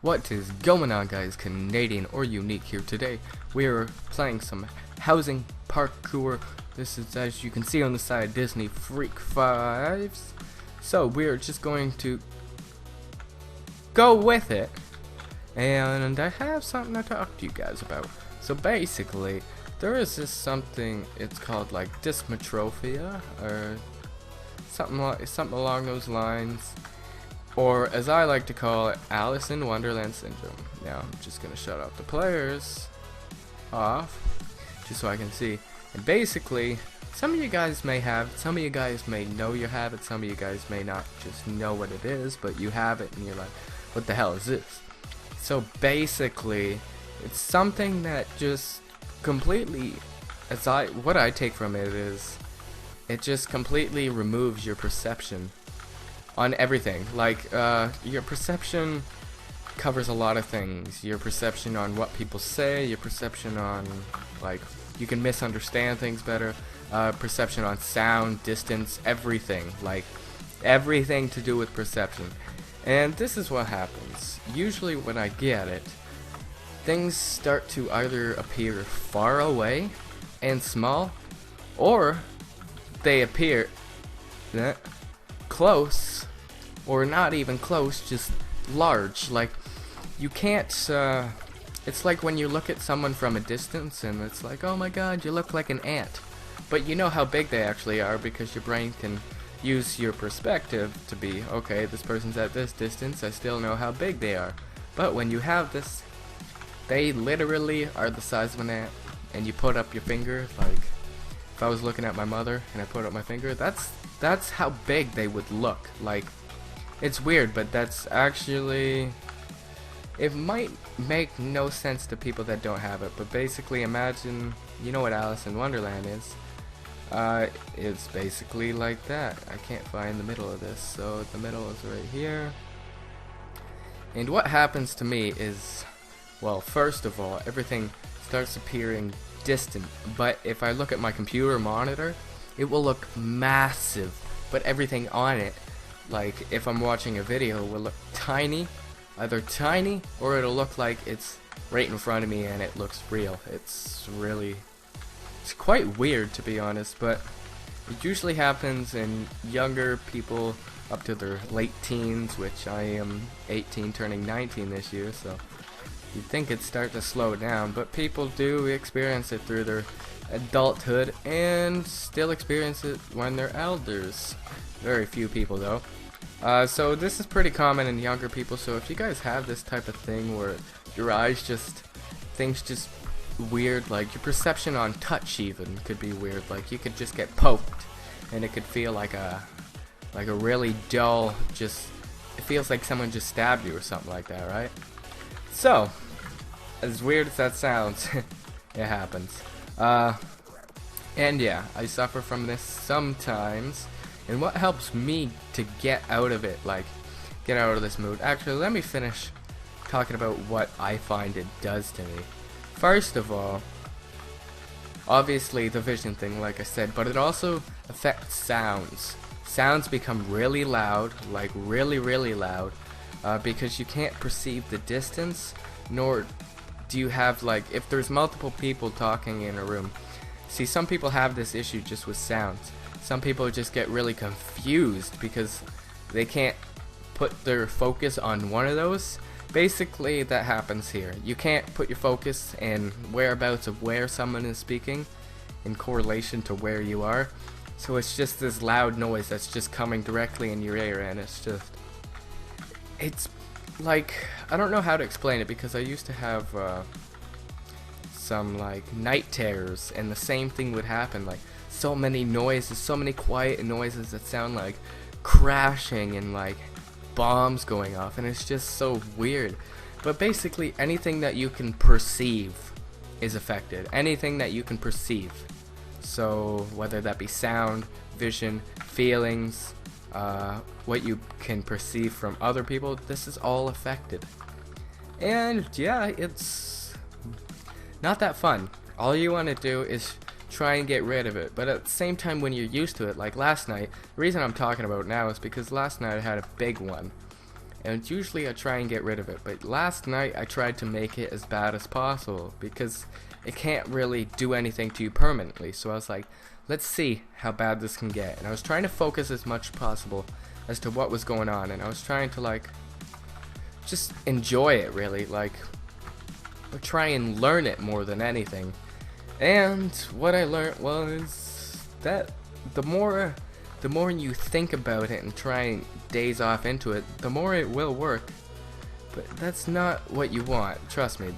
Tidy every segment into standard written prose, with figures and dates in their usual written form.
What is going on, guys? Canadian or Unique here. Today we are playing some housing parkour. This is, as you can see on the side, Disney Freak 5s. So we are just going to go with it, and I have something to talk to you guys about. So basically, there is this something, it's called like Dysmetropsia or something along those lines. Or, as I like to call it, Alice in Wonderland syndrome. Now, I'm just going to shut off the players off, just so I can see. And basically, some of you guys may have it, some of you guys may know you have it, some of you guys may not just know what it is, but you have it and you're like, what the hell is this? So basically, it's something that just completely, what I take from it is, it just completely removes your perception on everything. Like, your perception covers a lot of things. Your perception on what people say, your perception on, like, you can misunderstand things better, perception on sound, distance, everything. Like, everything to do with perception. And this is what happens. Usually when I get it, things start to either appear far away and small, or they appear close, or not even close, just large. Like, you can't, it's like when you look at someone from a distance and it's like, oh my god, you look like an ant. But you know how big they actually are because your brain can use your perspective to be, okay, this person's at this distance, I still know how big they are. But when you have this, they literally are the size of an ant, and you put up your finger, like, if I was looking at my mother and I put up my finger, that's how big they would look. Like, it's weird, but that's actually, it might make no sense to people that don't have it, but basically imagine, you know what Alice in Wonderland is. It's basically like that. I can't find the middle of this, so the middle is right here. And what happens to me is, well, first of all, everything starts appearing distant, but if I look at my computer monitor, it will look massive, but everything on it, like if I'm watching a video, will look tiny, either tiny, or it'll look like it's right in front of me and it looks real. It's quite weird, to be honest, but it usually happens in younger people up to their late teens, which I am 18 turning 19 this year, so you'd think it'd start to slow down, but people do experience it through their adulthood and still experience it when they're elders. Very few people though. So this is pretty common in younger people, so if you guys have this type of thing where your eyes things just weird, like your perception on touch even could be weird, like you could just get poked and it could feel like a really dull, just, it feels like someone just stabbed you or something like that, right? So, as weird as that sounds, it happens. And yeah, I suffer from this sometimes, and what helps me to get out of it, like, get out of this mood, actually, let me finish talking about what I find it does to me. First of all, obviously the vision thing, like I said, but it also affects sounds. Sounds become really loud, like really, really loud, because you can't perceive the distance, nor do you have, like, if there's multiple people talking in a room. See, some people have this issue just with sounds. Some people just get really confused because they can't put their focus on one of those. Basically, that happens here. You can't put your focus in whereabouts of where someone is speaking in correlation to where you are. So it's just this loud noise that's just coming directly in your ear, and it's like, I don't know how to explain it because I used to have some like night terrors, and the same thing would happen, like so many noises, so many quiet noises that sound like crashing and like bombs going off, and it's just so weird. But basically anything that you can perceive is affected. Anything that you can perceive. So whether that be sound, vision, feelings, what you can perceive from other people, this is all affected. And yeah, it's not that fun. All you want to do is try and get rid of it, but at the same time, when you're used to it, like last night, the reason I'm talking about it now is because last night I had a big one, and usually I try and get rid of it, but last night I tried to make it as bad as possible because it can't really do anything to you permanently. So I was like, let's see how bad this can get, and I was trying to focus as much as possible as to what was going on, and I was trying to like just enjoy it, really, like try and learn it more than anything. And what I learned was that the more you think about it and try and daze off into it, the more it will work. But that's not what you want, trust me.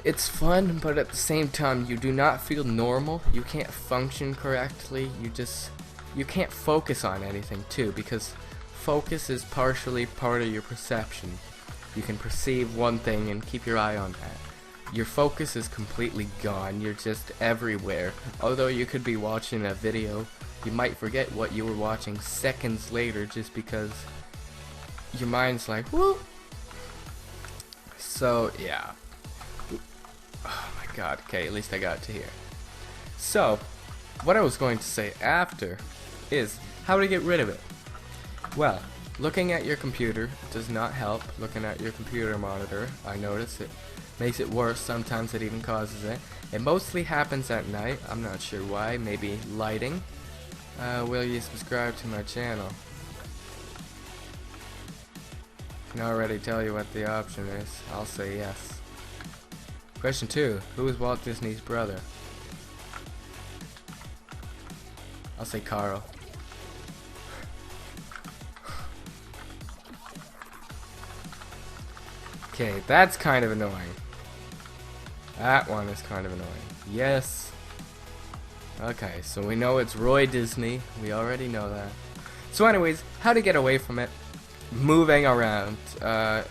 It's fun, but at the same time you do not feel normal. You can't function correctly. You can't focus on anything too, because focus is partially part of your perception. You can perceive one thing and keep your eye on that. Your focus is completely gone. You're just everywhere. Although you could be watching a video, you might forget what you were watching seconds later just because your mind's like, whoop. So yeah. Oh my god. Okay, at least I got to here. So, what I was going to say after is how to get rid of it. Well, looking at your computer does not help. Looking at your computer monitor, I notice it makes it worse. Sometimes it even causes it. It mostly happens at night. I'm not sure why. Maybe lighting. Will you subscribe to my channel? I can already tell you what the option is. I'll say yes. Question 2. Who is Walt Disney's brother? I'll say Carl. Okay, that's kind of annoying. That one is kind of annoying. Yes. Okay, so we know it's Roy Disney. We already know that. So anyways, how to get away from it. Moving around.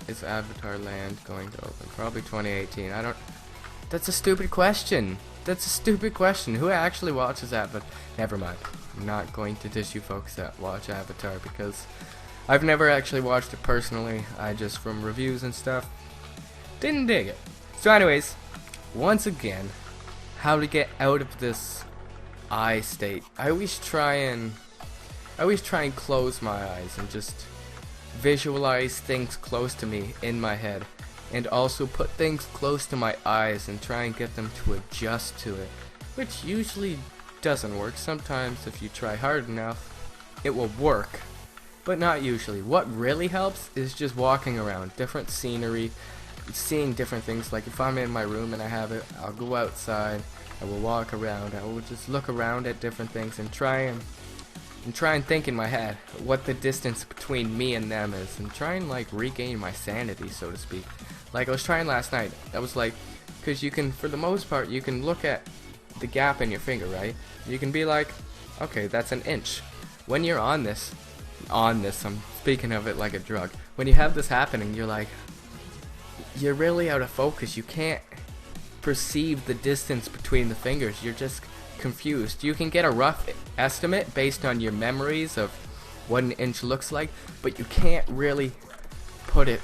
Is Avatar Land going to open? Probably 2018. That's a stupid question. That's a stupid question. Who actually watches Avatar? Never mind. I'm not going to dish you folks that watch Avatar because I've never actually watched it personally. I just, from reviews and stuff, didn't dig it. So anyways, once again, how to get out of this eye state. I always try and close my eyes and just visualize things close to me in my head, and also put things close to my eyes and try and get them to adjust to it, which usually doesn't work. Sometimes if you try hard enough, it will work, but not usually. What really helps is just walking around, different scenery, seeing different things. Like if I'm in my room and I have it, I'll go outside, I will walk around, I will just look around at different things and try and think in my head what the distance between me and them is, and try and like regain my sanity, so to speak. Like I was trying last night. I was like, because you can, for the most part, you can look at the gap in your finger, right? You can be like, okay, that's an inch. When you're on this, I'm speaking of it like a drug. When you have this happening, you're like, you're really out of focus. You can't perceive the distance between the fingers. You're just confused. You can get a rough estimate based on your memories of what an inch looks like, but you can't really put it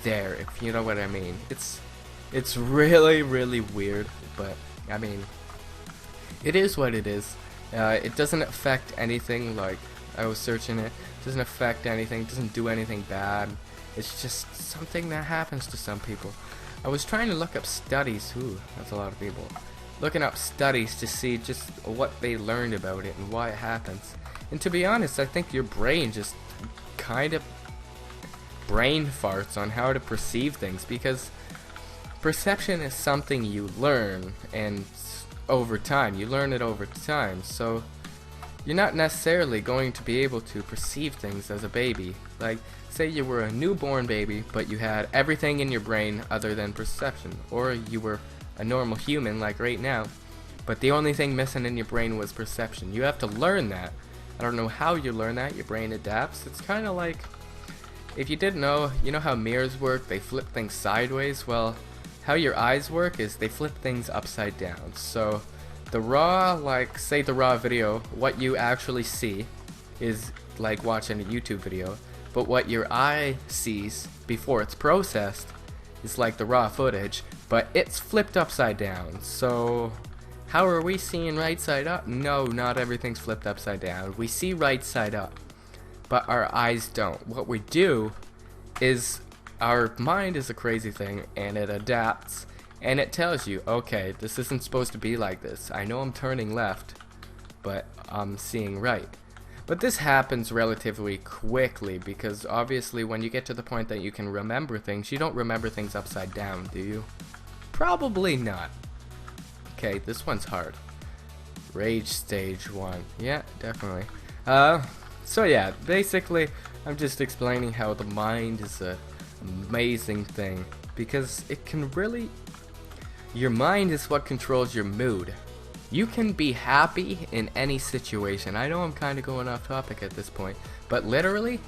there, if you know what I mean. It's really, really weird, but I mean, it is what it is. It doesn't affect anything. Like I was searching it, doesn't affect anything, doesn't do anything bad. It's just something that happens to some people. I was trying to look up studies. Ooh, that's a lot of people. Looking up studies to see just what they learned about it and why it happens. And to be honest, I think your brain just kind of brain farts on how to perceive things, because perception is something you learn, and over time, you learn it over time. So you're not necessarily going to be able to perceive things as a baby. Like, say you were a newborn baby, but you had everything in your brain other than perception. Or you were a normal human, like right now, but the only thing missing in your brain was perception. You have to learn that. I don't know how you learn that. Your brain adapts. It's kind of like, if you didn't know, you know how mirrors work? They flip things sideways. Well, how your eyes work is they flip things upside down. So the raw, like say the raw video, what you actually see is like watching a YouTube video, but what your eye sees before it's processed is like the raw footage, but it's flipped upside down. So how are we seeing right side up? No, not everything's flipped upside down. We see right side up, but our eyes don't. What we do is our mind is a crazy thing, and it adapts, and it tells you, okay, this isn't supposed to be like this. I know I'm turning left, but I'm seeing right. But this happens relatively quickly, because obviously when you get to the point that you can remember things, you don't remember things upside down, do you? Probably not. Okay, this one's hard. Rage stage 1. Yeah, definitely. So yeah, basically, I'm just explaining how the mind is an amazing thing, because it can really... Your mind is what controls your mood. You can be happy in any situation. I know I'm kind of going off topic at this point, but literally,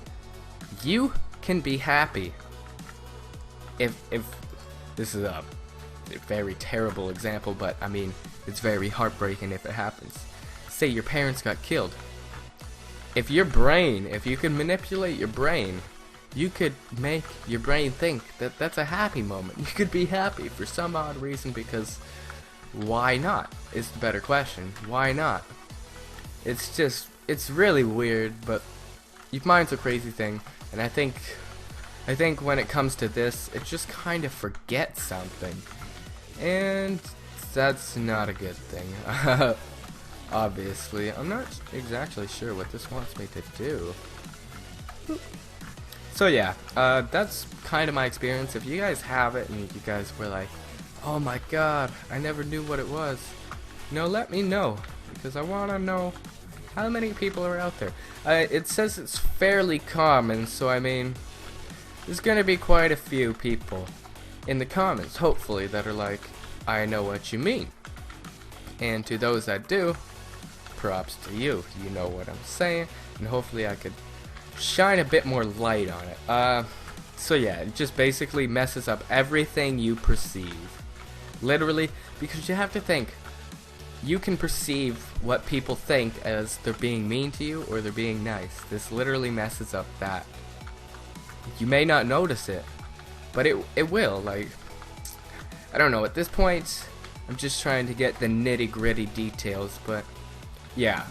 you can be happy. If this is a very terrible example, but I mean, it's very heartbreaking if it happens. Say your parents got killed. If you can manipulate your brain, you could make your brain think that that's a happy moment. You could be happy for some odd reason, because why not is the better question. Why not? It's really weird, but your mind's a crazy thing, and I think when it comes to this, it just kind of forgets something, and that's not a good thing. Obviously, I'm not exactly sure what this wants me to do. So yeah, that's kind of my experience. If you guys have it and you guys were like, oh my god, I never knew what it was, let me know, because I want to know how many people are out there. It says it's fairly common, so I mean, there's gonna be quite a few people in the comments, hopefully, that are like, I know what you mean. And to those that do, props to you. You know what I'm saying, and hopefully I could shine a bit more light on it. So yeah, it just basically messes up everything you perceive. Literally, because you have to think, you can perceive what people think as they're being mean to you or they're being nice. This literally messes up that. You may not notice it, but it will. Like, I don't know, at this point, I'm just trying to get the nitty-gritty details, but yeah,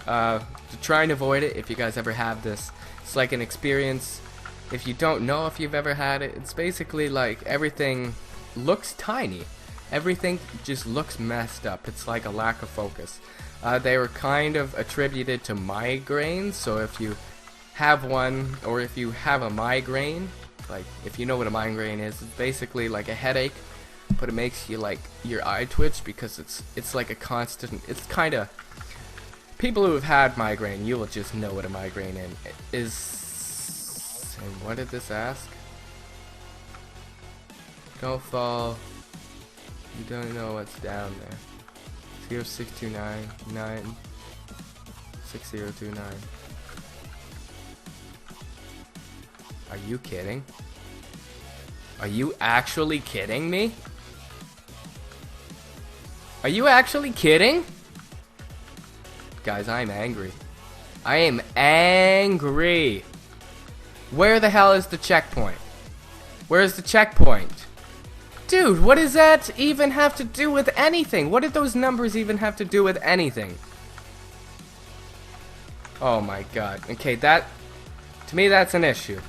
to try and avoid it, if you guys ever have this, it's like an experience. If you don't know if you've ever had it, it's basically like everything looks tiny. Everything just looks messed up. It's like a lack of focus. They were kind of attributed to migraines, so if you have one, or if you have a migraine, like if you know what a migraine is, it's basically like a headache, but it makes you like your eye twitch, because it's like a constant, it's kind of, people who have had migraine, you will just know what a migraine is. And what did this ask? Don't fall. You don't know what's down there. 0629 6029. Are you kidding? Are you actually kidding me? Are you actually kidding? Guys, I'm angry. I am angry. Where the hell is the checkpoint? Where's the checkpoint? Dude, what does that even have to do with anything? What did those numbers even have to do with anything? Oh my god. Okay, to me that's an issue.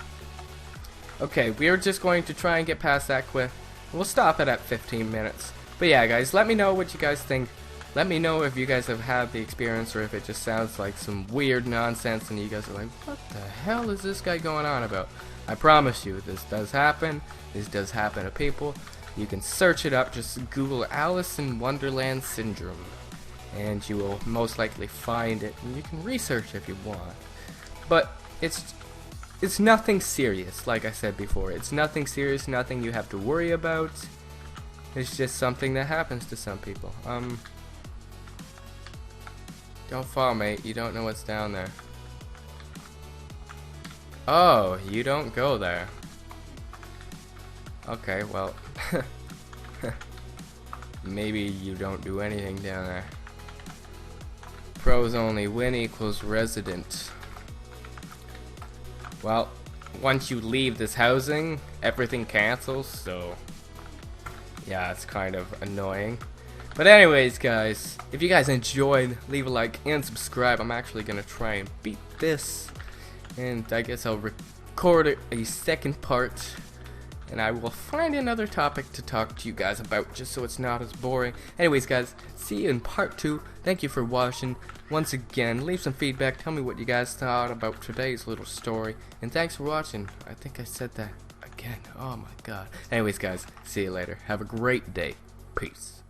Okay, we're just going to try and get past that quick. We'll stop it at 15 minutes. But yeah, guys, let me know what you guys think. Let me know if you guys have had the experience, or if it just sounds like some weird nonsense and you guys are like, what the hell is this guy going on about? I promise you, this does happen. This does happen to people. You can search it up, just Google Alice in Wonderland Syndrome, and you will most likely find it, and you can research if you want. But it's nothing serious, like I said before. It's nothing serious, nothing you have to worry about. It's just something that happens to some people. Don't fall, mate. You don't know what's down there. Oh, you don't go there. Okay, well, maybe you don't do anything down there. Pros only, win equals resident. Well, once you leave this housing, everything cancels, so yeah, it's kind of annoying. But anyways, guys, if you guys enjoyed, leave a like and subscribe. I'm actually gonna try and beat this and I guess I'll record a second part, and I will find another topic to talk to you guys about, just so it's not as boring. Anyways, guys, see you in part 2. Thank you for watching. Once again, leave some feedback. Tell me what you guys thought about today's little story. And thanks for watching. I think I said that again. Oh my god. Anyways, guys, see you later. Have a great day. Peace.